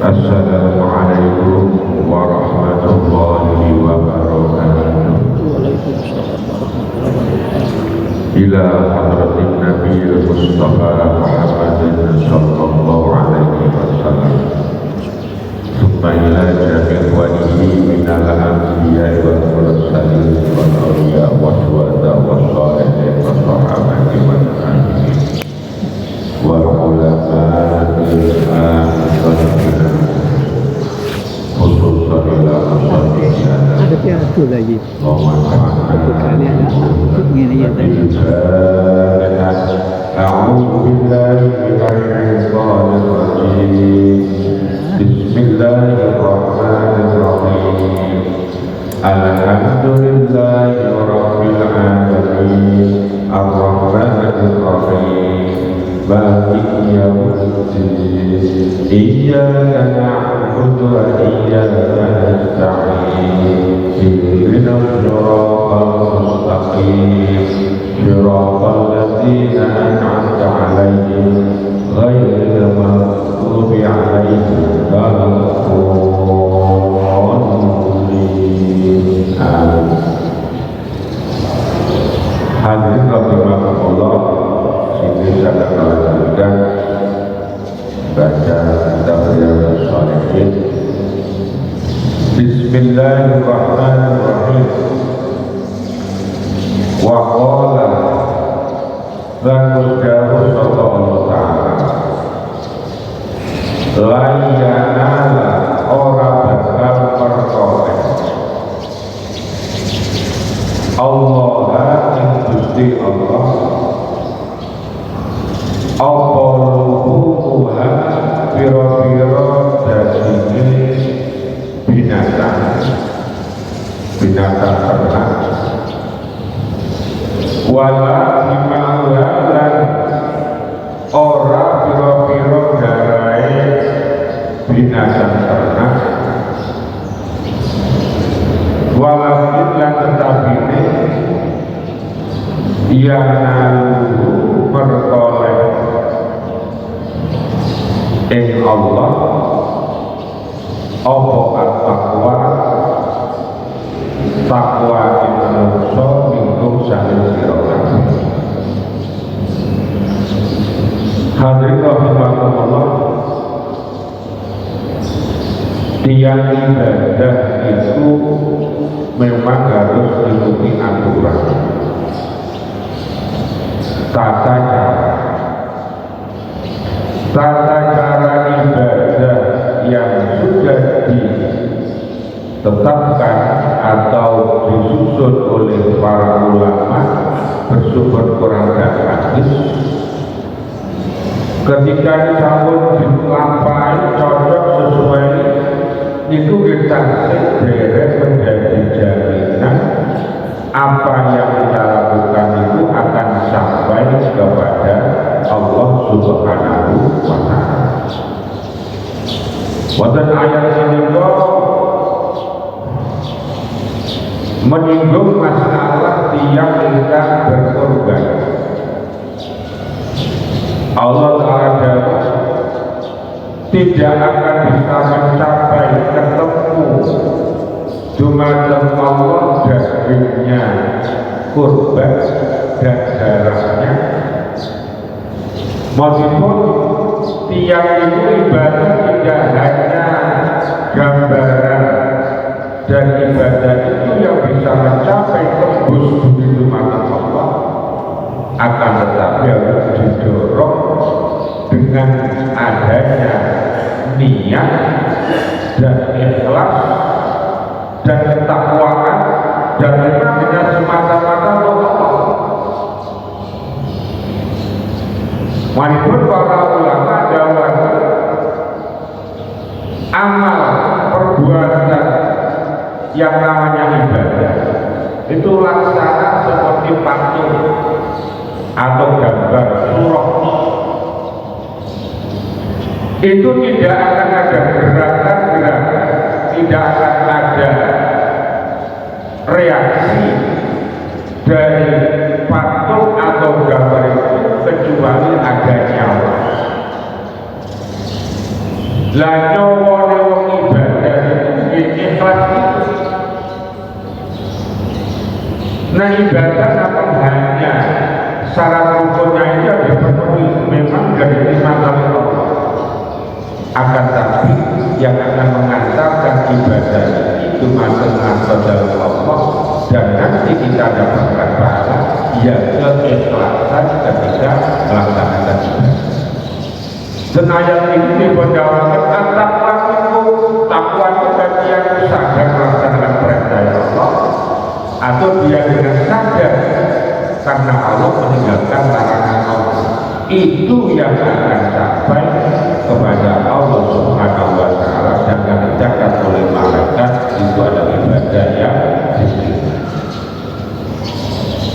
Assalamualaikum warahmatullahi wabarakatuh. Ila hadratin Nabi Mustafa Muhammadin sallallahu alaihi wasallam. Summa ila jami'i walihi minal anbiya wal mursalin wal awliya wa syuhada wa sholihin wa sahabati wa tabi'in wal ulama'il amsalina khususan ila musallinya ada satu lagi satu kali ada begini ya tadi. A'udzu billahi minasy syaithanir rajim. Bismillahirrahmanirrahim. Alhamdulillahi rabbil alamin. Ar-rahmanir rahim. Maliki yaumiddin. Iyyaka na'budu wa iyyaka nasta'in. Ihdinas siratal mustaqim. Siratal ladzina an'amta 'alaihim ghairil maghdubi 'alaihim waladdallin. Hadirin rahimakumullah, sini saya akan melanjutkan baca kitab Riyadhus Shalihin. Bismillahirrahmanirrahim. Wa qala lan jawab Allah Ta'ala layanala ora bakal perkoleh Allah ing Gusti Allah apa luhuha pira-pira daging binatang ternak wala himalan ora pira-pira garae binatang ternak walakin lan tetapine yang berkoleh ing Allah apa at-taqwa takwa innaso minkum saling sirah. Hadirin rahimakumullah, tiang ibadah itu memang harus mengikuti aturan tata cara ibadah yang sudah ditetapkan atau disusun oleh para ulama bersumber Quran dan hadis. Ketika disampun dilampahi cocok sesuai itu kita derek menjadi jaminan apa yang kita lakukan itu akan sampai kepada Allah Subhanahu wa Ta'ala. Wonten ayat ini menyinggung masalah tiang ingkang berkorban. Allah Ta'ala tidak akan bisa mencapai ketemu dumateng Allah dagingnya kurban dan darahnya meskipun tiang itu ibadah tidak hanya gambaran dan ibadah itu yang bisa mencapai tembus bumi dumateng Allah, akan tetapi harus didorong dengan adanya niat dan ikhlas dan ketakwaan dan memang tidak semata-mata Allah. Walaupun para ulama jawab amal perbuatan yang namanya ibadah itu laksana seperti patung atau gambar surah, itu tidak akan ada gerakan-gerakan, tidak akan ada reaksi dari patung atau gambar itu kecuali ada nyawa. Lanyo awalnya wong ibadah ikhlas itu. Nah ibadah akan hanya syarat rukunnya itu dipenuhi memang dari nikmat Allah. Akan tapi yang akan mengantarkan ibadah itu masuk dalam Allah dan nanti kita dapatkan pahala ya keikhlasan ketika melaksanakan ibadah. Dan ayat ini dipendawakan takwa itu bagi yang sadar melaksanakan perintah Allah atau dia dengan sadar karena Allah meninggalkan larangan Allah. Itu yang akan sampai kepada Allah Subhanahu wa Ta'ala dan akan dicatat oleh malaikat. Itu adalah ibadah yang diterima.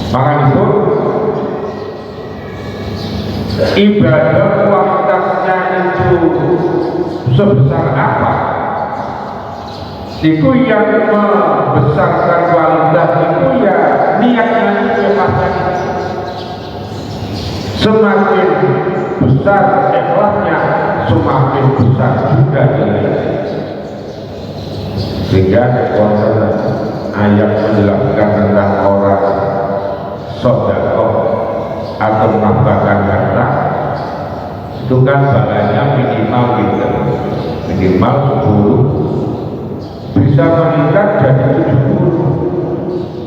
Maka itu ibadah kualitasnya itu sebesar apa? Itu yang membesarkan kualitas itu ya niatnya itu ikhlasnya. Semakin besar ikhlasnya, semakin besar juga nilainya. Sehingga ayat menjelaskan tentang orang sedekah atau menambahkan harta itu kan balanya minimal gitu, minimal 10 bisa meningkat jadi 70.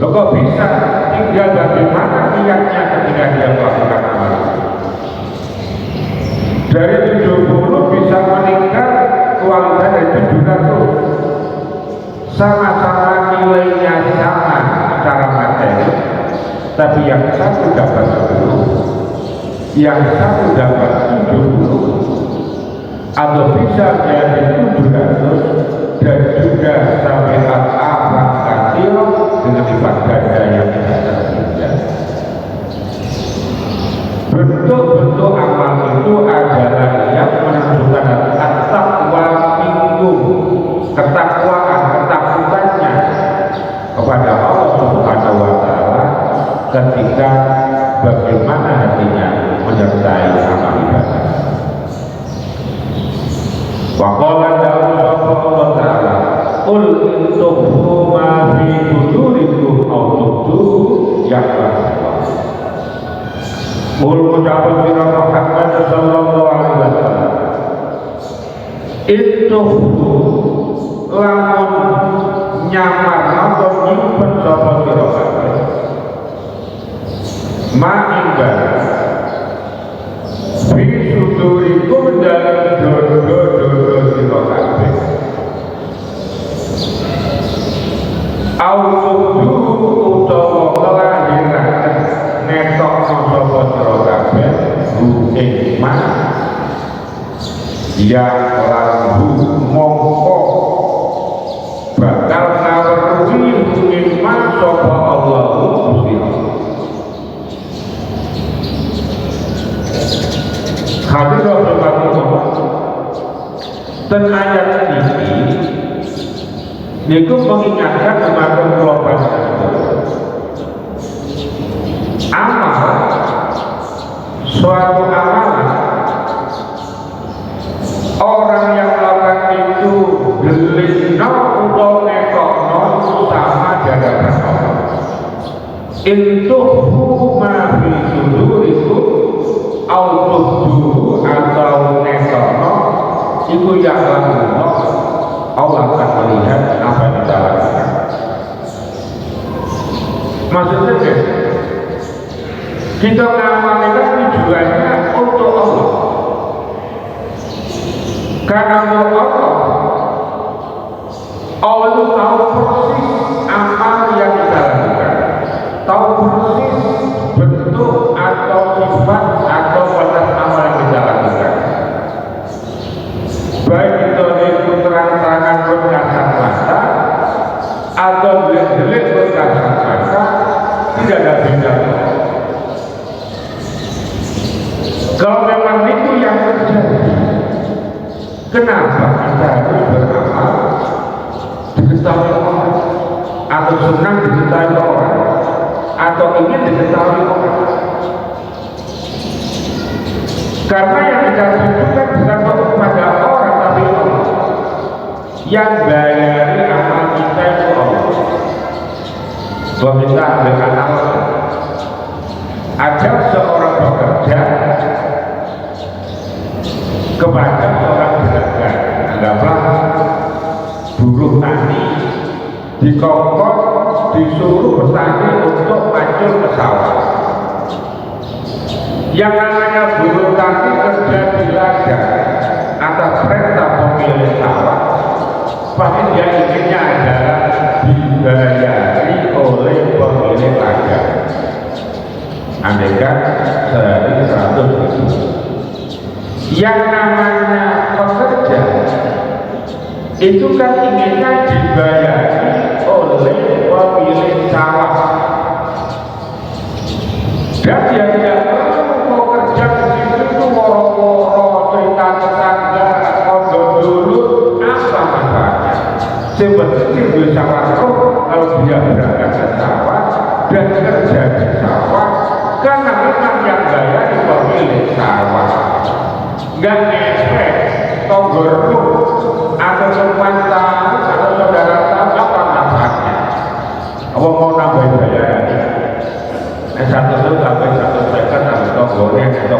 Loh kok bisa? Tinggal bagaimana niatnya ketika dia melakukan amal. Dari 70 bisa meningkat kualitas dari 700. Sama-sama nilainya sama secara materi, tapi yang satu dapat 10, yang satu dapat 70, atau bisa jadi 700 dan juga sampai al-akhir kecil dengan lipat ganda yang tidak terhingga. Bentuk-bentuk amal itu adalah yang menunjukkan at-taqwa minkum, ketakwaan, ketakutannya kepada Allah Subhanahu wa Ta'ala ketika bagaimana hatinya menyertai amal ibadah. Wa qala Allah Ta'ala qul in tukhfu ma fi sudurikum aw tubduhu ya'lamuhu. Qul ucapkan sira Muhammad sallallahu alaihi wasallam itu lamun nyamar atau nyimpen sapa sira kabeh ma ingkar fi sudurikum dalam dodo sira kabeh autudu utawa kelahiran netok sapa sira kabeh hikmah ya lahu mongko bakal naweruhi hikmah sapa Allah Gusti Allah. Hadirin Rasulullah dan ayat ini niku mengingatkan kepada global amal suatu amalan orang yang melakukan itu gelino atau nekokno sama jadakan Allah. Intuhu ma fi sudurikum autuhu atau nekokno itu yang lakukan Allah akan melihat apa yang kita lakukan. Maksudnya kita mengamalkan tujuannya untuk Allah. Karena Allah itu tahu persis amal yang kita lakukan, tahu persis bentuk atau sifat atau batas amal yang kita lakukan. Baik itu dari terang-terangan berkasat mata atau jelek-jelek berkasat mata, tidak ada bedanya. Kalau memang itu yang terjadi, kenapa kita harus beramal diketahui orang atau senang diketahui orang atau ingin diketahui orang? Karena yang kita tunjukkan bukan kepada orang tapi Allah. yang bayari amal kita itu Allah. Bahwa kita ambil analog, ada seorang bekerja kepada seorang juragan, anggaplah buruh tani dikongkon disuruh bertani untuk maju ke sawah. Yang namanya buruh tani kerja di ladang atas perintah pemilik sawah, pasti dia inginnya adalah dibayari oleh pemilik ladang. Andaikan sehari 100.000. Yang namanya pekerja itu kan inginnya dibayari oleh pemilik sawah. Dan dia tidak perlu kerja di situ itu moro-moro cerita tetangga, kode dulu, apa manfaatnya? Sebenarnya bisa masuk kalau dia berangkat ke sawah dan kerja di sawah, karena memang yang bayar di pemilik sawah. Nggak efek, togoruk, atau teman tahu, atau saudara tahu apa manfaatnya. Apa mau nambah bayaran? Satu itu sampai 1 second atau togornya itu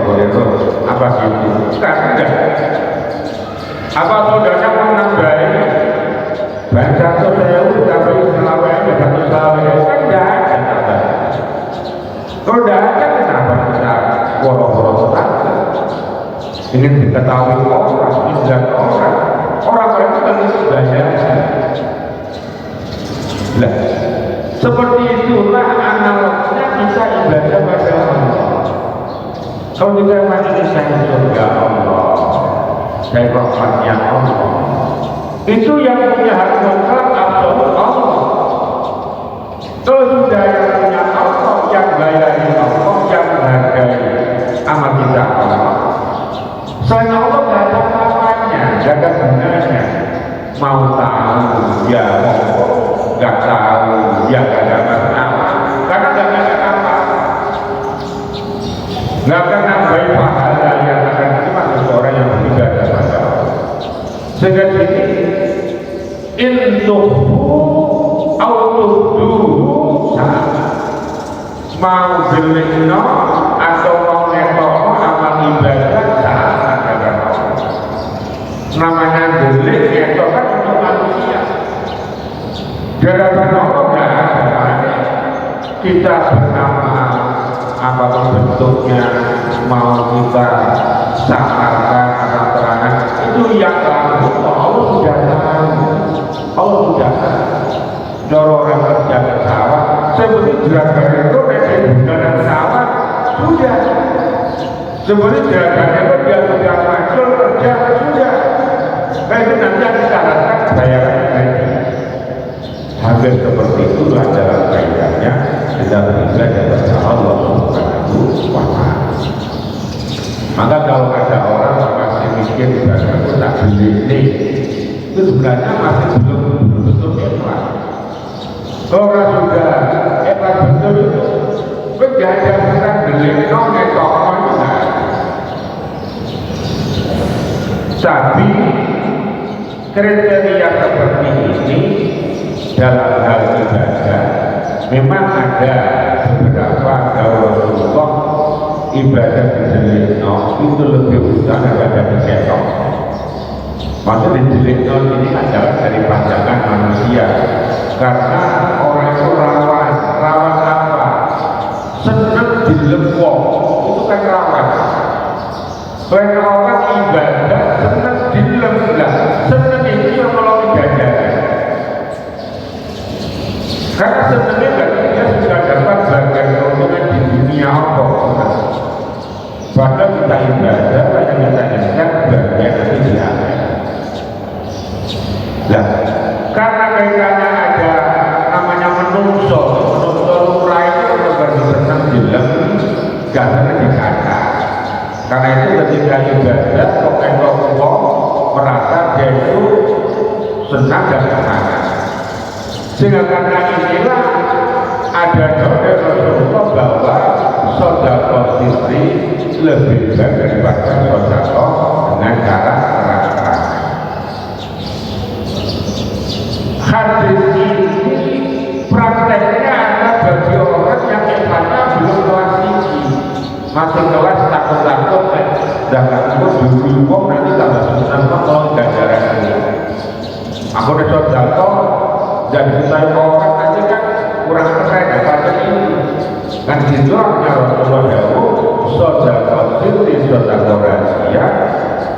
apa gitu? Kan enggak. Apa saudara mau nambahin? Bahan 1.000 tapi selawanya 1 selawanya kan enggak ada tambah. Kalau enggak ada kenapa kita woro-woro tetangga? Ingin diketahui orang, tidak orang itu kan bayar. Lah, seperti itulah analognya kita ibadah pada Allah. Kalau kita masih saya surga Allah, saya rahmatnya Allah, itu yang punya hak mutlak absolut Allah. Kalau sudah yang punya Allah, yang bayari Allah, yang menghargai amal kita Allah, selain Allah tidak ada apa-apanya, tidak ada gunanya. Mau tahu ya nggak tahu ya nggak ada masalah, karena nggak ada apa, nggak akan nambah pahala yang akan terima seseorang yang beribadah pada Allah. Sehingga ini intuhu autoduhu sama, mau belino atau mau netono amal ibadah sama dengan Allah. Namanya delik itu kan untuk manusia. Gerakan Allah nggak ada. Kita bernama apapun bentuknya, mau kita samarkan atau terangan, itu yang lalu Allah sudah tahu. Allah sudah tahu. Dorong orang kerja ke sawah, seperti juragan itu nanti bukan sawah sudah. Seperti juragan itu dia sudah maju kerja sudah. Itu nanti yang disyaratkan bayarannya lagi. Hampir seperti itulah dalam kaitannya kita beribadah kepada Allah Subhanahu wa Ta'ala. Maka kalau ada orang masih mikir ibadah kita beli ini, itu sebenarnya masih belum betul ikhlas. Kalau orang sudah ikhlas betul itu, tidak ada kita beli ngetok enggak. Tapi kriteria seperti ini dalam hal ibadah memang ada beberapa Rasulullah ibadah dijelikno itu lebih besar daripada diketok. Maksudnya dijelikno ini adalah dari pandangan manusia, karena orang itu rawan apa? Senang dilempok itu kan rawan. Selain orang ibadah senang dilempok, senang itu yang melalui ibadah. Karena sebenarnya dia sudah dapat bagian keuntungan di dunia Allah. Bahkan kita ibadah, yang kita ingat bagian di akhirat. Nah, karena kaitannya ada namanya menungso lumrah itu untuk bersenang bilang karena dikata. Karena itu ketika ibadah, kok merasa dia itu senang dan semangat. Sehingga karena inilah ada doa Rasulullah bahwa sedekah sirri lebih baik daripada sedekah dengan cara terang-terangan. aku udah jatuh dan kita orang aja kan kurang keren apa ini kan gitu akhirnya Rasulullah jauh sodako siti sodako rahasia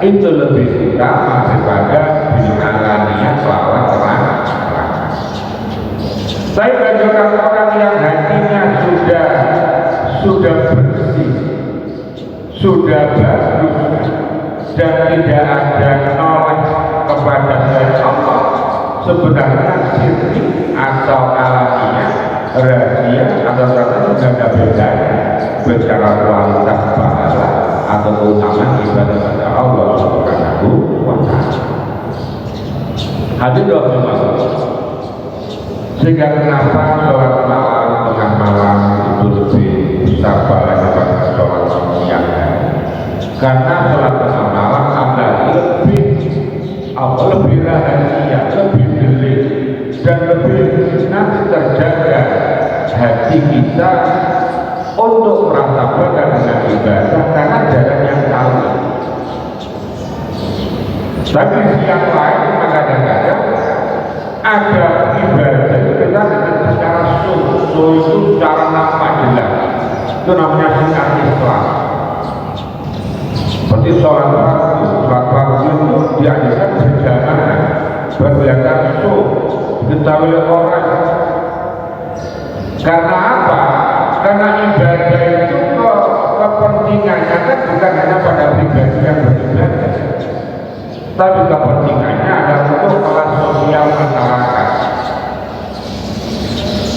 itu lebih utama daripada bilangannya lawan terang. Saya bagi orang-orang yang hatinya sudah bersih, sudah bagus dan tidak ada nolak kepada selain Allah, sebenarnya sirri atau alamiah, rahasia atau ternyata tidak ada bedanya bicara kualitas pahala atau keutamaan ibadah pada Allah Subhanahu wa Ta'ala. Hadirin rahimahullah. Sehingga kenapa sholat malam tengah malam itu lebih besar pahalanya pada sholat siang hari? Karena sholat tengah malam ada lebih rahasia, lebih delik dan lebih nanti terjaga hati kita untuk merasa bangga dengan ibadah karena jarang yang tahu. Tapi siang lain kadang-kadang ada ibadah itu kita dengan secara itu secara nampak jelas, itu namanya syiar Islam. Seperti sholat fardu itu diajarkan berjamaah berbiasa diketahui oleh orang. Karena apa? Karena ibadah itu kepentingannya kan bukan hanya pada pribadi yang beribadah, tapi kepentingannya adalah untuk kelas sosial masyarakat.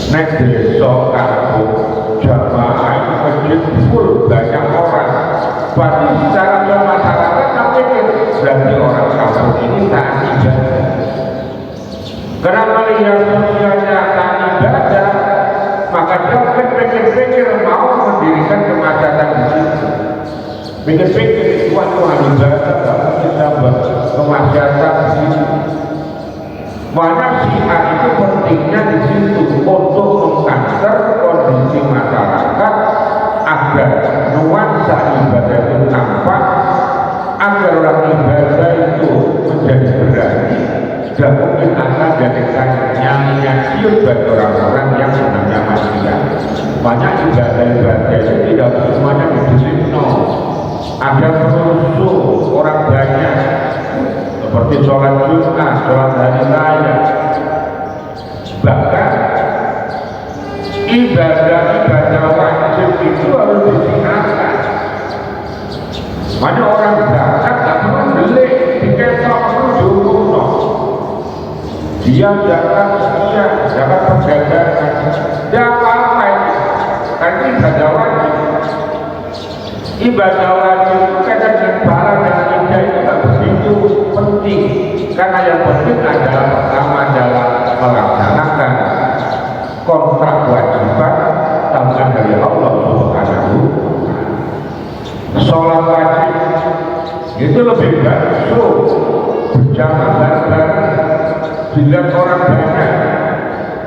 Nek desa kampung jamaah masjid full banyak orang, berarti secara masyarakat tapi berarti orang kampung ini tak ibadah. Karena melihat sosialnya tak ibadah, maka dia pikir-pikir mau mendirikan kemacetan di situ. Pikir-pikir suatu ibadah kalau kita kemacetan di situ. Banyak syiar itu pentingnya di situ untuk mengkanter kondisi masyarakat agar nuansa ibadah itu nampak, agar orang ibadah itu menjadi berani dan mungkin akan jadikan nyanyian siut bagi orang-orang yang sebenarnya manusia. Banyak ibadah-ibadah itu tidak semuanya didisikno, ada perusuh orang banyak seperti sholat Jumat, sholat hari raya, bahkan ibadah-ibadah wajib itu harus disiarkan. Banyak orang zakat tak perlu delik, diketok perlu diurut. Dia zakat sekian, zakat perdagangan, dia apa itu? Karena ibadah wajib. Ibadah wajib itu kadang barang dan tidak itu tak begitu penting. Karena yang penting adalah pertama adalah melaksanakan kontrak kewajiban tanggung dari Allah Subhanahu. Sholat wajib itu lebih baik berjamaah bareng-bareng dilihat orang banyak,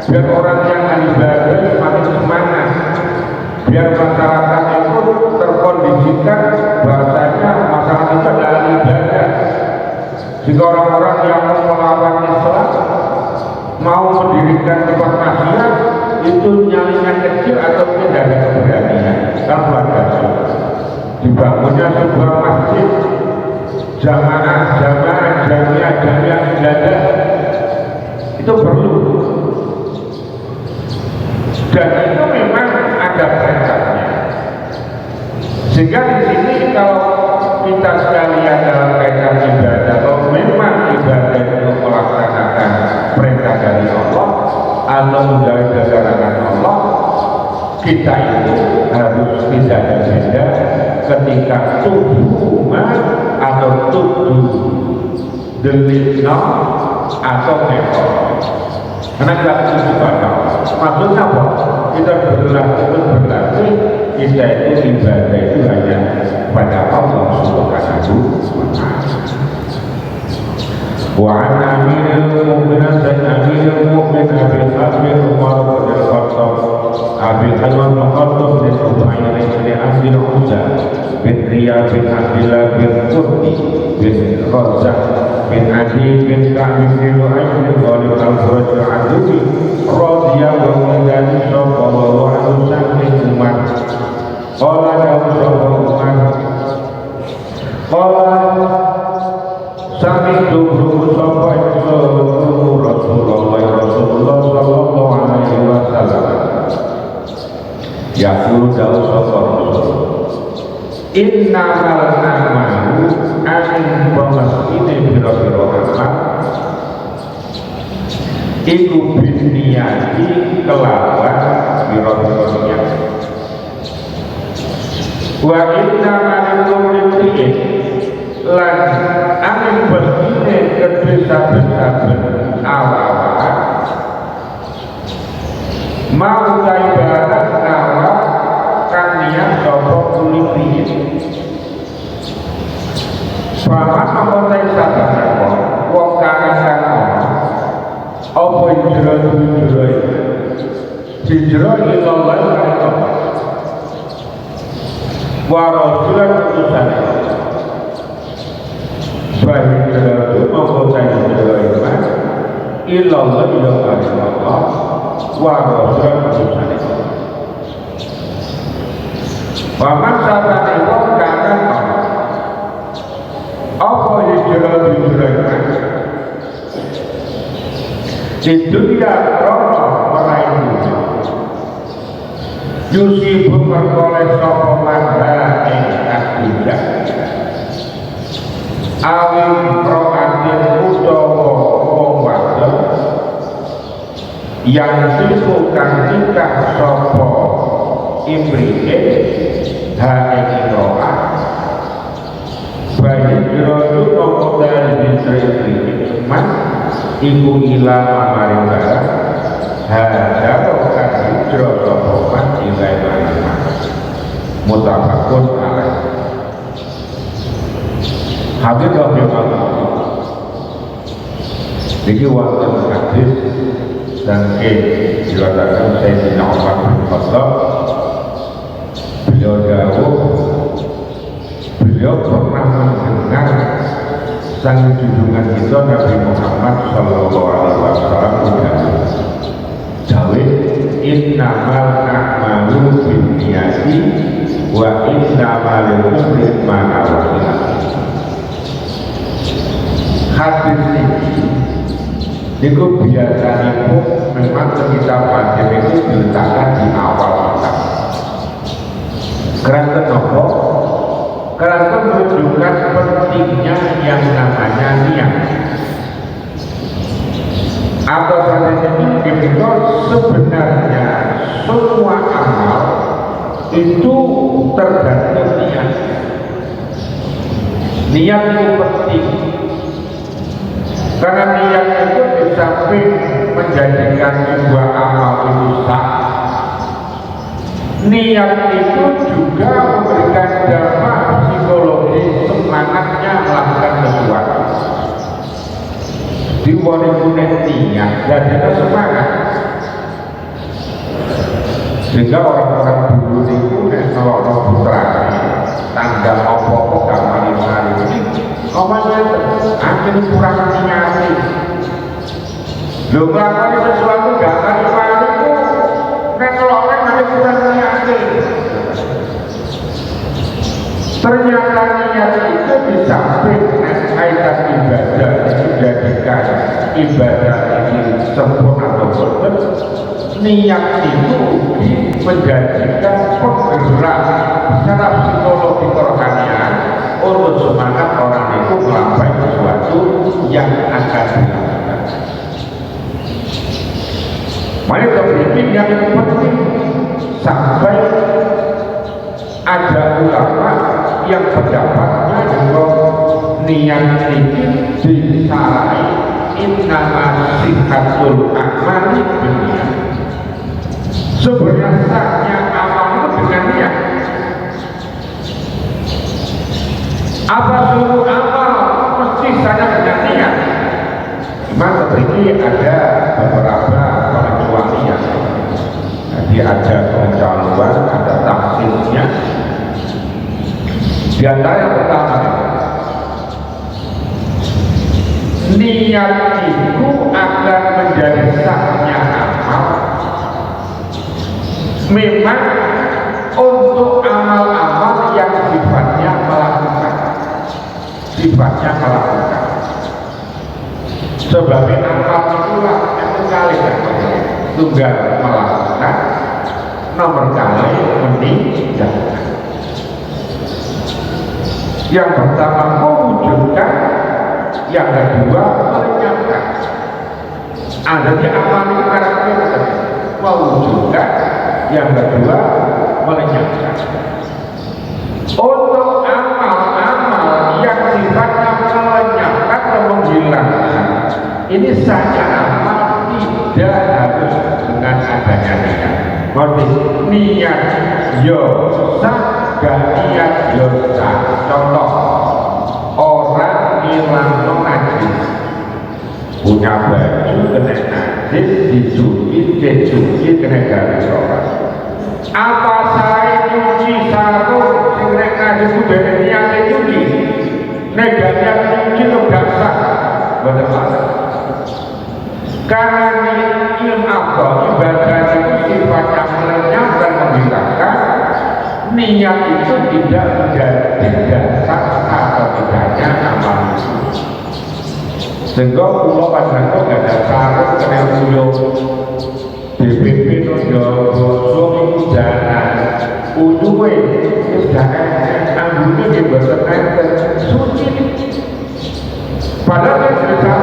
biar orang yang ibadah semakin semangat, biar masyarakat itu terkondisikan bahasanya masyarakat itu adalah ibadah. Jika orang-orang yang mau melawan Islam mau mendirikan tempat maksiat itu nyalinya kecil atau tidak ada keberanian, kan wajar. Dibangunnya sebuah masjid jamaah jamiah ibadah itu perlu, dan itu memang ada perintahnya. Sehingga di sini kalau kita sekalian dalam kaitan ibadah, kalau memang ibadah itu melaksanakan perintah dari Allah atau dari dagangan Allah, kita itu harus tidak beda ketika tubuh atau tubuh delikno atau nekor. Karena kita tujuh pada maksudnya apa? Kita berlatih kita itu ibadah itu hanya pada Allah Subhanahu wa Ta'ala. Wa an amiril mu'minin dan amiril mu'min Abi Habib Umar bin Khattab Abi Umar bin Khattab bin Ubayyah bin Abdul Uzza bin Riyad bin Abdullah bin Qurdi bin Razak bin Adi bin Ka'bi bin Lu'ay bin Ghalib al-Furaj al-Adubi radhiyallahu anhu sallallahu alaihi wasallam Umar qala dawu Umar qala sami dulu sapa Rasulullah sallallahu alaihi wasallam yaqulu dawu sapa Rasulullah inna al-amalu amin pemasine biro-biro amal iku biniyati kelawan biro-biro niat wa inna al-amri'in lan amin pemasine kedesa-desaben awal mau ibadah nawa kan niat sapa kulipiye Bapak mengenai sabana wong kang apa hijrah ilallah wa rasulan utusan bahijrah mengenai hijrah ilallah wa rasulan utusan Bapak sabana wong kang apa hijrah di dunia roh meraih dunia yusibu berkoleh sopo manda engkak tidak awim rohatin utowo wong wadon yang dibukan nikah sopo imri'in haeng roha bayi jerodu komodal bisri iman iku ilah amaring barang hada rokan jerodu rokan ilai barang mutafakun alaih hadis rahimahullah ini waktu hadis dan dikatakan Sayyidina Umar bin Khattab beliau pernah mendengar sang junjungan kita Nabi Muhammad sallallahu alaihi wasallam Jawi innamal a'malu binniyati wa innamal likulli ma nawa. Hadis ini niku biasanya memang ketika pandemi itu diletakkan di awal kitab. Karena kenapa? Karena menunjukkan pentingnya yang namanya niat. Atau saja itu sebenarnya semua amal itu tergantung niat. Niat itu penting. Karena niat itu di samping menjadikan sebuah amal itu sah, niat itu juga memberikan dampak psikologi semangatnya melakukan sesuatu. Di wali-wali niat jadinya semangat. Sehingga orang-orang dulu itu kalau orang putra tanggal apa-apa gak mari-mari ngomongnya akhir kurang niat. Lu melakukan sesuatu gak mari-mari itu ngeloknya nanti kurang niat. Ternyata niat itu bisa kaitan ibadah menjadikan ibadah ini sempurna atau benar. Niat itu menjadikan penggerak secara psikologi kerohanian untuk semangat orang itu melakukan sesuatu yang akan dilakukan. Mereka berpikir yang penting sampai ada ulama yang pendapatnya juga niat ini disarai innama sihatul a'mali dunia. Sebenarnya sahnya amal itu dengan niat. Apa suruh amal mesti saja dengan niat. Cuma seperti ada beberapa pengecualian. Jadi ada pengecualian, ada tafsirnya. Di antara yang pertama, niat itu akan menjadi sahnya amal memang untuk amal-amal yang sifatnya melakukan sebagai amal itulah yang kali tunggal melakukan nomor kali meninggalkan. Yang pertama mewujudkan, yang kedua melenyapkan. Adanya amal itu karakter mewujudkan, yang kedua melenyapkan. Untuk amal-amal yang sifatnya melenyapkan atau menghilangkan, ini saja amal tidak harus dengan adanya niat. Niat yo sah, gak niat yo sah. Contoh, orang hilang najis, punya baju kena najis, dicuci kena garis orang. Apa saya nyuci sarung sing nek najis ku dene niate nyuci, nek gak niat nyuci kok gak sah. Bener banget. Karena ilmu apa ibadah itu sifatnya melenyap dan menghilangkan, niat itu tidak menjadi dasar atau tidaknya amal itu. Sehingga pulau padahal gak ada sarung kena uyuh DPP nonjol bosok itu jalan uyuhnya itu jangan anggurnya di bahasa enten suci padahal yang bisa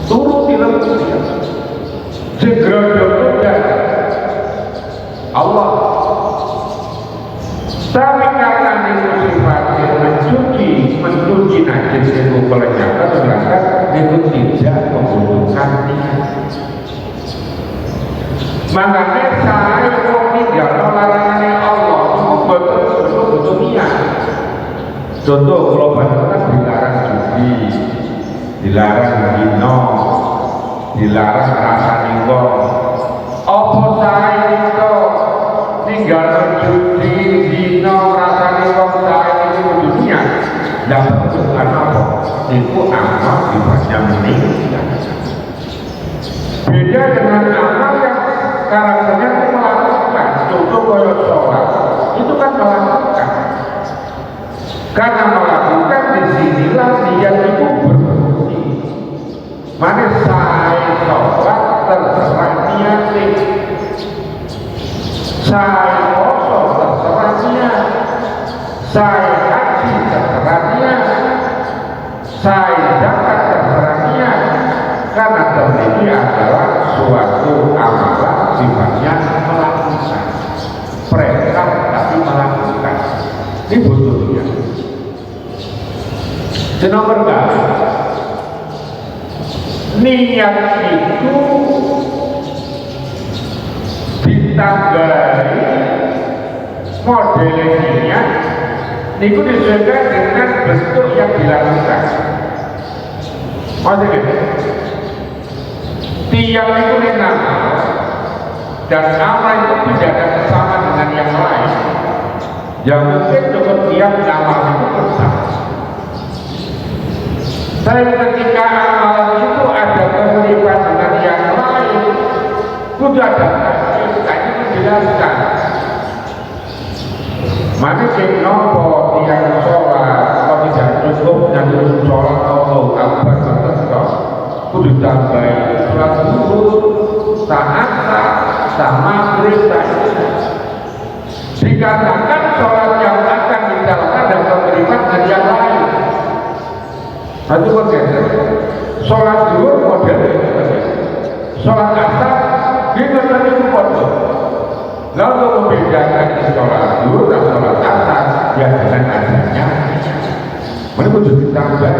turun di lembunya segera dan Allah. Tapi karena itu sifatnya mencuci najis itu melenyapkan, sedangkan itu tidak membutuhkan niat. Makanya saya tidak larangannya Allah itu betul-betul niat. Contoh kalau banyak dilarang judi, dilarang zina, dilarang rasa ningkong. Apa saya itu tinggal judi, zina, rasa ningkong saya itu dunia. Yang menentukan apa? Itu amal sifatnya meninggal. Beda dengan amal yang karakternya itu melakukan. Contoh kalau sholat itu kan melakukan. Karena melakukan disinilah niat itu berfungsi. Mana saya sholat terserah niatnya, saya kosong terserah niat, saya haji terserah niat, saya zakat terserah niat. Karena ini adalah suatu amalan sifatnya melakukan, perintah tapi melakukan. Ini butuhnya. Nomor kali niat itu ditambahi model niat itu disesuaikan dengan bentuk yang dilakukan. Maksudnya tiap itu nama dan amal itu tidak ada kesamaan dengan yang lain. Yang mungkin cukup tiap nama itu bersama. Tapi ketika amalan itu ada kesulitan dengan yang lain, sudah ada ini menjelaskan. Mana cek nopo tiang sholat, kalau tidak cukup dan terus sholat Allah Akbar tertentu, kudu tambahi sholat zuhur, saat sama maghrib. Dikatakan sholat yang akan dijalankan dan kesulitan dari yang lain. Itu berbeda. Sholat zuhur model sholat asar kita tadi itu model. Lalu membedakan sholat zuhur dan sholat asar yang dengan adanya mereka sudah ditambah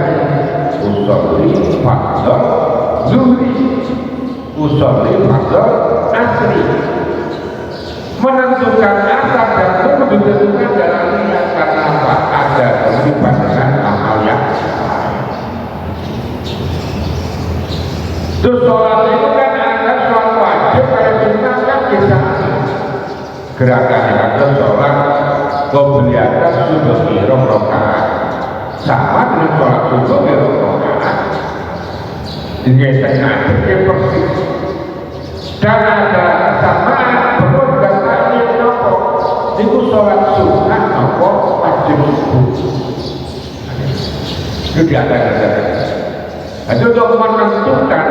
usolli fardhu zuhri, usolli fardhu asri. Menentukan asar dan zuhur ditentukan dalam niat karena apa? Ada terlibat dengan amal yang terus sholat itu kan ada sholat wajib kayak sunnah kan bisa gerakannya ada sholat qobliyah sudah rokaat sama dengan sholat subuh ya rokaat dengan tengah persis. Dan ada kesamaan perut dan takdir nopo itu sholat sunnah nopo wajib subuh itu diadakan. Jadi untuk menentukan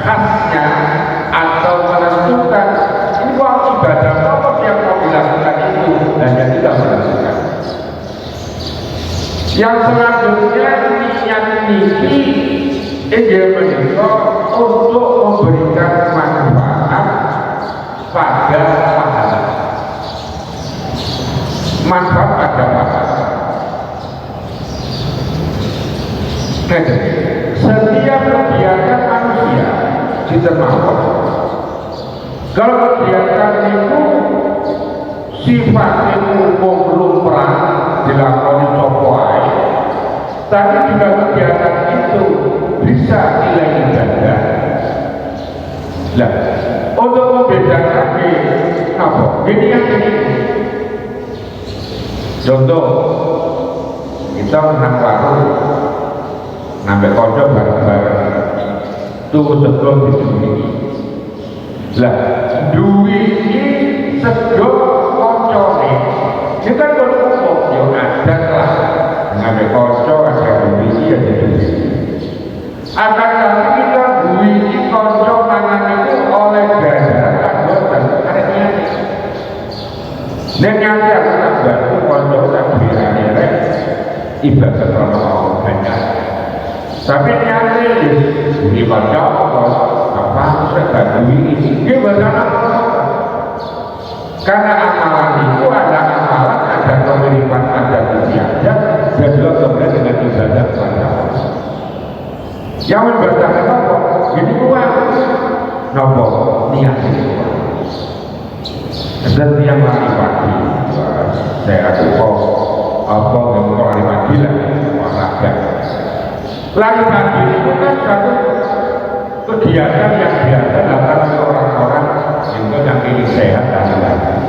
khasnya atau menentukan ini ibadah apa yang mau dilakukan itu dan yang tidak menentukan. Yang selanjutnya niat niki inggih menika untuk memberikan manfaat pada pahala. Manfaat pada pahala. Setiap kegiatan manusia ditermakan. Kalau kegiatan itu sifatnya umum lumrah dilakoni sapa ae, tapi juga kegiatan itu bisa nilai ibadah. Nah, untuk membedakan apa? Ini yang ini. Contoh, kita menang warung, nambah kocok bareng-bareng, tuh sebelum diduwi. Lah, duwi ini sedot kocone. Kita kalau yo ada lah, nambah kocok ada duwi ada duwi. Akan tapi kita duwi ini kocok tangan itu oleh dada dan karena dengan yang kita bantu kocok tak berani ibadah Allah banyak. Tapi nyari di baca apa sudah duwi ini bagaimana? Karena amalan itu ada amalan, ada kemiripan, ada kegiatan, dan juga kemudian dengan ibadah kepada Allah. Yang membedakan apa? Ini kuat, nopo niat ini kuat. Dan yang lari pagi, saya kok apa yang lari pagi lah, olahraga. Lari pagi itu kan satu kegiatan yang biasa dilakukan oleh orang-orang yang ingin sehat dan lain-lain.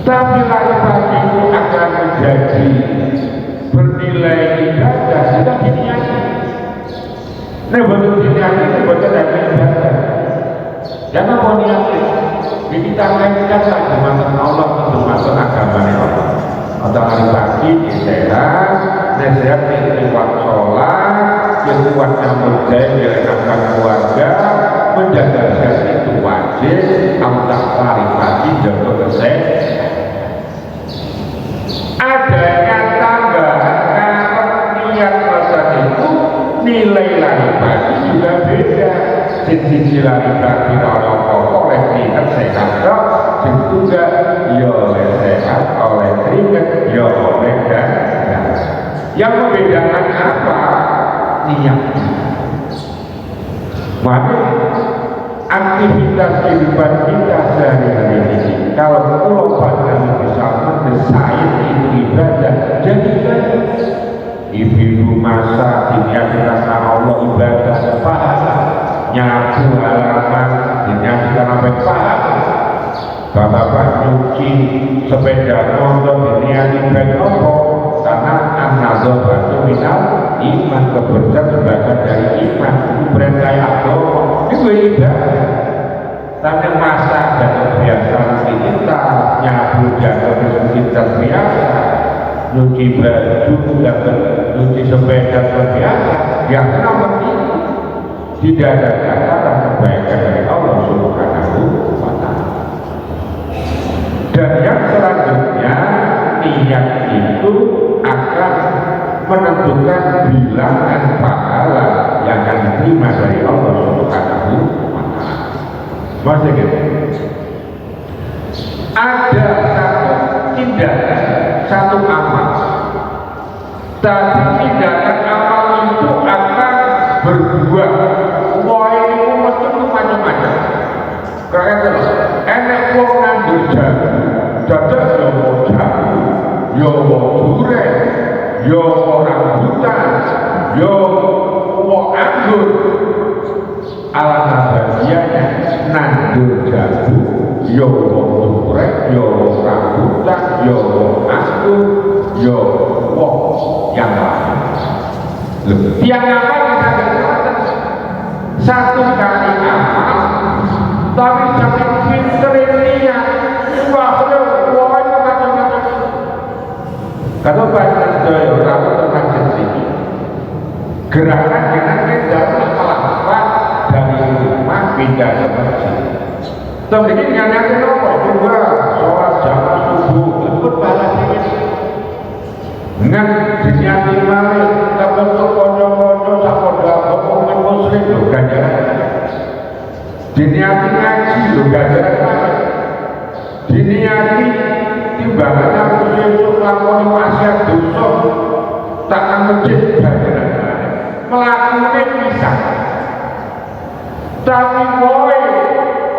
Tapi lari pagi itu akan menjadi bernilai ibadah sudah diniati. Nah, betul diniati itu betul dari ibadah. Jangan mau niati. Ini tangankan lah dimakan Allah untuk masuk agama Allah. Atau lari pagi di sehat, nasihat ini kuat sholat, yang kuat nyambut jaya, menjalankan keluarga, menjaga sehat itu wajib. Amtak lari pagi jaga kesehatan. Adanya tambahan kalau niat masa itu nilai lari pagi juga beda. Sisi lari pagi orang oleh niat sehat dok, juga ya oleh sehat, oleh keringat, ya oleh dana. Yang membedakan apa? Niat. Maka aktivitas kehidupan kita sehari-hari ini, kalau pulau padang bisa mendesain itu ibadah, jadi ibadah. Ibu masak diniatkan karena Allah ibadah pahala, nyapu halaman diniatkan sampai pahala. Bapak nyuci sepeda motor diniatkan ibadah karena an-nazar batu minal iman, kebersihan sebagian dari iman, perintah agama itu ibadah. Tapi masak dan kebiasaan kita, nyapu dan kita biasa, nyuci baju dan nyuci sepeda terbiasa, yang nomor itu tidak ada kata kebaikan dari Allah Subhanahu wa Ta'ala. Dan yang selanjutnya, niat itu akan menentukan bilangan pahala yang akan diterima dari Allah Subhanahu wa Ta'ala. Masih gitu. Ada satu tindakan, satu amal, tapi tindakan amal itu akan berbuah. Wah ini macam-macam. Karena enak wong ngandung jagung, dadak yo wong jagung, yo wong duren, yo orang hutan, yo wong anggur. Alangkah bahagianya nandur jagung, yo wong duren, yo wong rambutan, yo wong anggur, yo tokoh yang lain. Yang apa bisa dikatakan satu kali amal, tapi saking pinternya, wah macam-macam. Kalau banyak daya orang tentang sendiri, gerakan dengan tidak melakukan dari rumah pindah ke masjid. Tapi ini yang apa juga sholat jamaah subuh ikut balas ini. Dengan dinyati malik, terbentuk konco-konco sakoda pemimpin muslim loh ganjaran. Dinyati ngaji loh ganjaran malik. Dinyati timbangannya musuh lakoni maksiat dosa tak masjid ganjaran malik. Melakukan bisa. Tapi boleh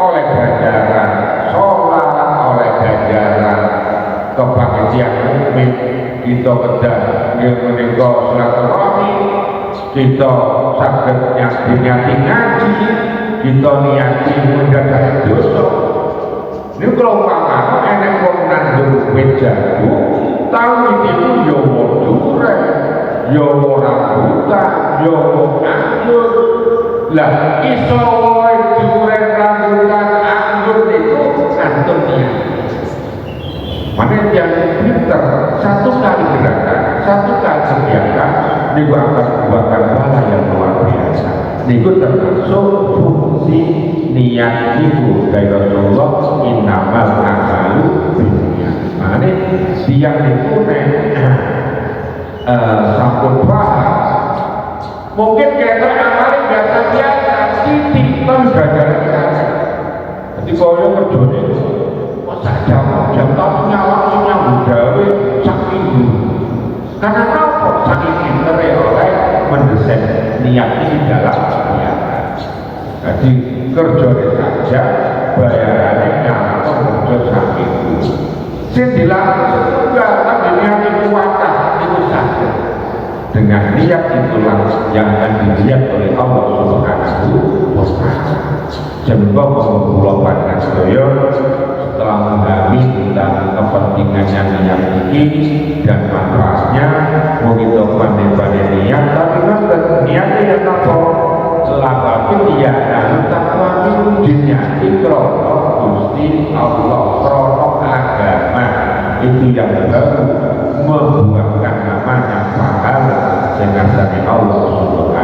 oleh ganjaran sholat, oleh ganjaran kebahagiaan mukmin kita kedah yang menikah silaturahmi, kita saged nyati ngaji, kita niati menjaga dosa. Ini kalau pangano enek wong nandur bejago, tahu itu yo modure, yo rambutan, yo anggur. Lah iso wae duren rambutan anggur itu kantor niat. Mana yang pinter satu kali gerakan, satu kali kegiatan, niku akan membuahkan pahala yang luar biasa. Niku termasuk fungsi niat niku dari Rasulullah innamal a'malu binniyat. Mana siang niku sampun paham. Mungkin kita amal biasa-biasa, titik gara-gara kita. Jadi kalau kerjanya jam tahun nyawang nyambut gawe sak minggu. Karena apa? Saking pintere oleh mendesain niat ini dalam kegiatan. Jadi kerja saja bayarannya nyawang kerja sak minggu. Sing dilakukan setunggal tapi niat itu wadah itu saja. Dengan niat itulah yang akan dilihat oleh Allah Subhanahu wa Ta'ala. Jembo mengumpul pada sedaya setelah memahami tentang kepentingannya niat ini dan manfaatnya, mau kita pandai-pandai niat, tapi kan niatnya yang apa? Selama dia dan takwa itu diniati krono Gusti Allah, krono agama itu yang baru membuahkan namanya pahala dengan dari Allah Subhanahu